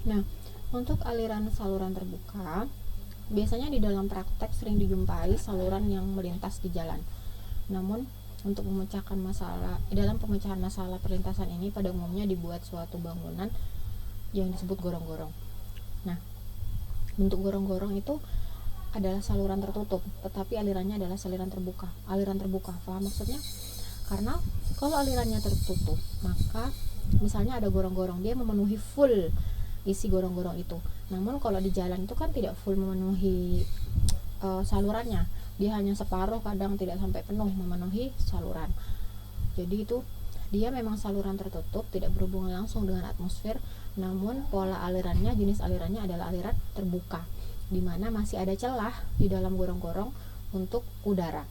Nah, untuk aliran saluran terbuka, biasanya di dalam praktek sering dijumpai saluran yang melintas di jalan. Namun, untuk memecahkan masalah, dalam pemecahan masalah perlintasan ini pada umumnya dibuat suatu bangunan yang disebut gorong-gorong. Nah, bentuk gorong-gorong itu adalah saluran tertutup, tetapi alirannya adalah aliran terbuka. Paham maksudnya? Karena kalau alirannya tertutup, maka misalnya ada gorong-gorong, dia memenuhi full isi gorong-gorong itu. Namun kalau di jalan itu kan tidak full memenuhi salurannya, dia hanya separuh, kadang tidak sampai penuh memenuhi saluran. Jadi itu dia memang saluran tertutup, tidak berhubungan langsung dengan atmosfer, namun pola alirannya, jenis alirannya adalah aliran terbuka, di mana masih ada celah di dalam gorong-gorong untuk udara.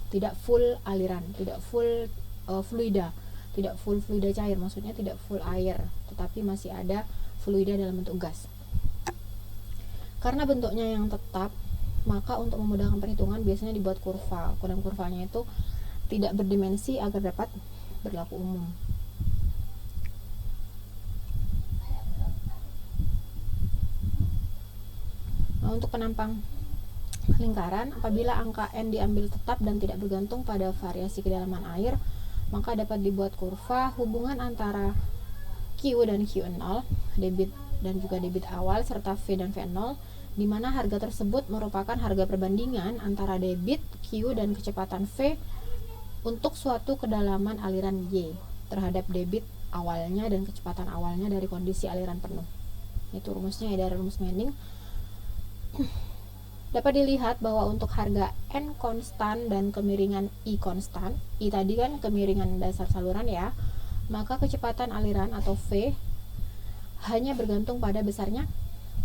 Tidak full aliran, tidak full fluida, tidak full fluida cair, maksudnya tidak full air, tetapi masih ada fluida dalam bentuk gas. Karena bentuknya yang tetap, maka untuk memudahkan perhitungan biasanya dibuat kurva, dan kurvanya itu tidak berdimensi agar dapat berlaku umum. Nah, untuk penampang lingkaran, apabila angka n diambil tetap dan tidak bergantung pada variasi kedalaman air, maka dapat dibuat kurva hubungan antara Q dan Q0, debit dan juga debit awal, serta V dan V0, di mana harga tersebut merupakan harga perbandingan antara debit Q dan kecepatan V untuk suatu kedalaman aliran Y terhadap debit awalnya dan kecepatan awalnya dari kondisi aliran penuh. Itu rumusnya ya, dari rumus Manning. Dapat dilihat bahwa untuk harga N konstan dan kemiringan I konstan, I tadi kan kemiringan dasar saluran ya, maka kecepatan aliran atau V hanya bergantung pada besarnya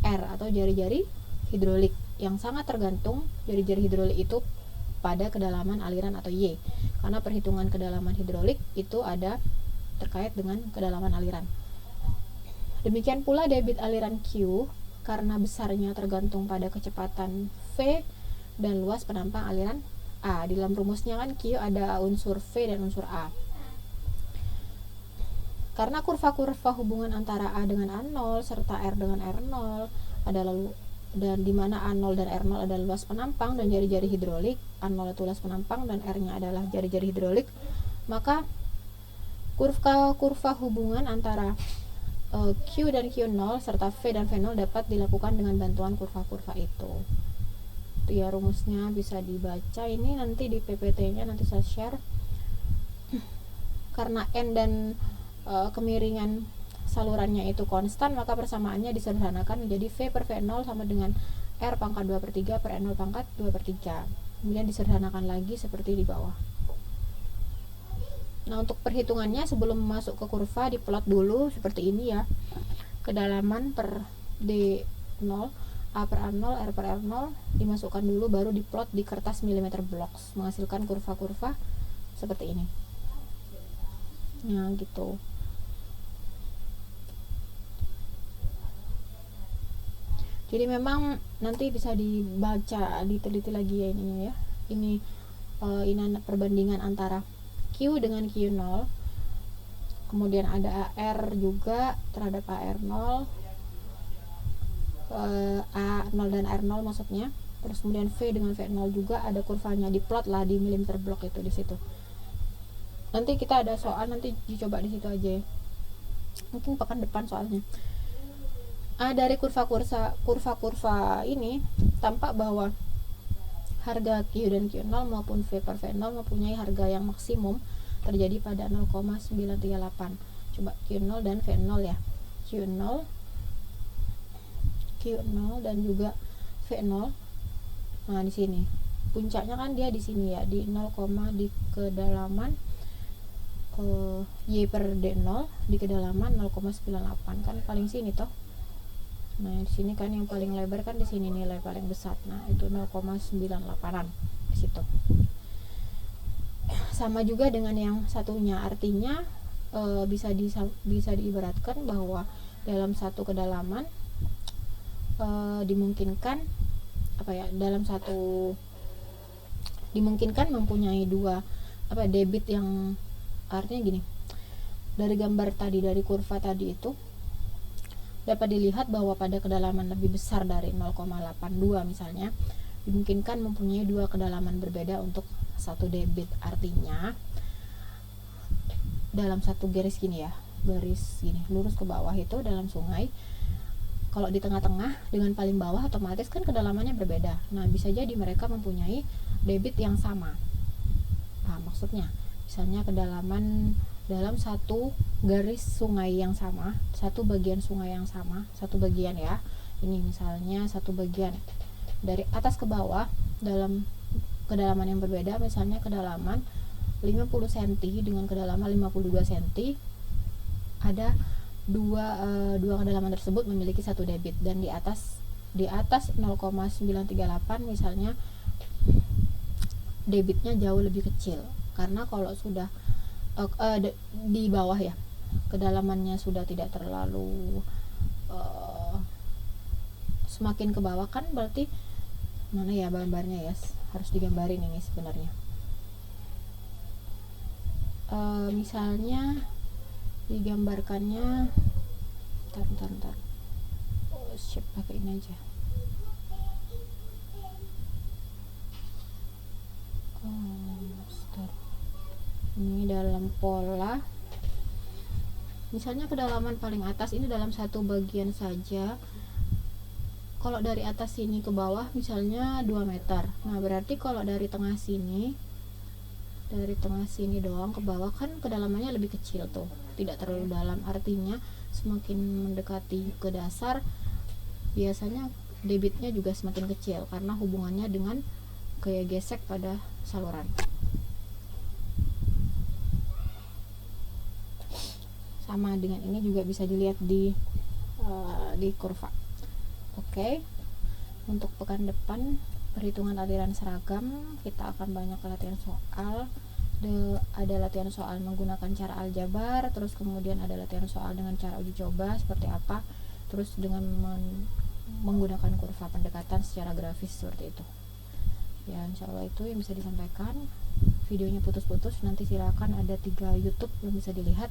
R atau jari-jari hidrolik, yang sangat tergantung jari-jari hidrolik itu pada kedalaman aliran atau Y, karena perhitungan kedalaman hidrolik itu ada terkait dengan kedalaman aliran. Demikian pula debit aliran Q, karena besarnya tergantung pada kecepatan V dan luas penampang aliran A. Di dalam rumusnya kan Q ada unsur V dan unsur A. Karena kurva-kurva hubungan antara A dengan A0 serta R dengan R0 adalah, dan di mana A0 dan R0 adalah luas penampang dan jari-jari hidrolik, A0 itu luas penampang dan R-nya adalah jari-jari hidrolik, maka kurva hubungan antara Q dan Q0 serta V dan V0 dapat dilakukan dengan bantuan kurva-kurva itu. Itu ya rumusnya, bisa dibaca ini nanti di PPT-nya, nanti saya share. Karena N dan kemiringan salurannya itu konstan, maka persamaannya disederhanakan menjadi V per V0 sama dengan R pangkat 2/3 per N0 pangkat 2/3. Kemudian disederhanakan lagi seperti di bawah. Nah, untuk perhitungannya sebelum masuk ke kurva diplot dulu seperti ini ya. Kedalaman per D0, A per A0, R per R0 dimasukkan dulu, baru diplot di kertas milimeter blocks, menghasilkan kurva-kurva seperti ini. Nah, gitu. Jadi memang nanti bisa dibaca, diteliti lagi ya ininya ya. Ini perbandingan antara Q dengan Q0. Kemudian ada AR juga terhadap AR0, A0 dan R0 maksudnya. Terus kemudian V dengan V0 juga ada kurvanya, diplot lah di milimeter block itu di situ. Nanti kita ada soal, nanti dicoba di situ aja ya. Mungkin pekan depan soalnya. Dari kurva-kurva ini tampak bahwa harga Q dan Q0 maupun V per V0 mempunyai harga yang maksimum terjadi pada 0,938. Coba Q0 dan V0 ya. Q0 dan juga V0. Nah, di sini puncaknya kan dia di sini ya, di 0, di kedalaman Y per D0 di kedalaman 0,98, kan paling sini toh. Nah, di sini kan yang paling lebar kan di sini nilai paling besar. Nah, itu 0,98an di situ. Sama juga dengan yang satunya, artinya bisa diibaratkan bahwa dalam satu kedalaman dimungkinkan mempunyai dua debit yang, artinya gini, dari gambar tadi, dari kurva tadi itu dapat dilihat bahwa pada kedalaman lebih besar dari 0,82 misalnya, dimungkinkan mempunyai dua kedalaman berbeda untuk satu debit. Artinya dalam satu garis gini ya, garis gini lurus ke bawah itu dalam sungai, kalau di tengah-tengah dengan paling bawah otomatis kan kedalamannya berbeda. Nah, bisa jadi mereka mempunyai debit yang sama. Paham maksudnya? Misalnya kedalaman dalam satu garis sungai yang sama, satu bagian sungai yang sama, satu bagian ya. Ini misalnya satu bagian dari atas ke bawah dalam kedalaman yang berbeda, misalnya kedalaman 50 cm dengan kedalaman 52 cm. Ada dua kedalaman tersebut memiliki satu debit, dan di atas 0,938 misalnya debitnya jauh lebih kecil, karena kalau sudah di bawah ya kedalamannya sudah tidak terlalu semakin ke bawah kan berarti mana ya gambarnya ya, harus digambarin ini sebenarnya. Misalnya digambarkannya ntar siap pakai ini aja. Ini dalam pola, misalnya kedalaman paling atas ini dalam satu bagian saja. Kalau dari atas sini ke bawah misalnya 2 meter. Nah, berarti kalau dari tengah sini doang ke bawah kan kedalamannya lebih kecil tuh, tidak terlalu dalam. Artinya semakin mendekati ke dasar biasanya debitnya juga semakin kecil karena hubungannya dengan gaya gesek pada saluran. Sama dengan ini juga bisa dilihat di kurva. Oke. Untuk pekan depan perhitungan aliran seragam kita akan banyak latihan soal. Ada latihan soal menggunakan cara aljabar, terus kemudian ada latihan soal dengan cara uji coba seperti apa, terus dengan menggunakan kurva pendekatan secara grafis seperti itu ya. Insya Allah itu yang bisa disampaikan. Videonya putus-putus, nanti silakan ada 3 YouTube yang bisa dilihat.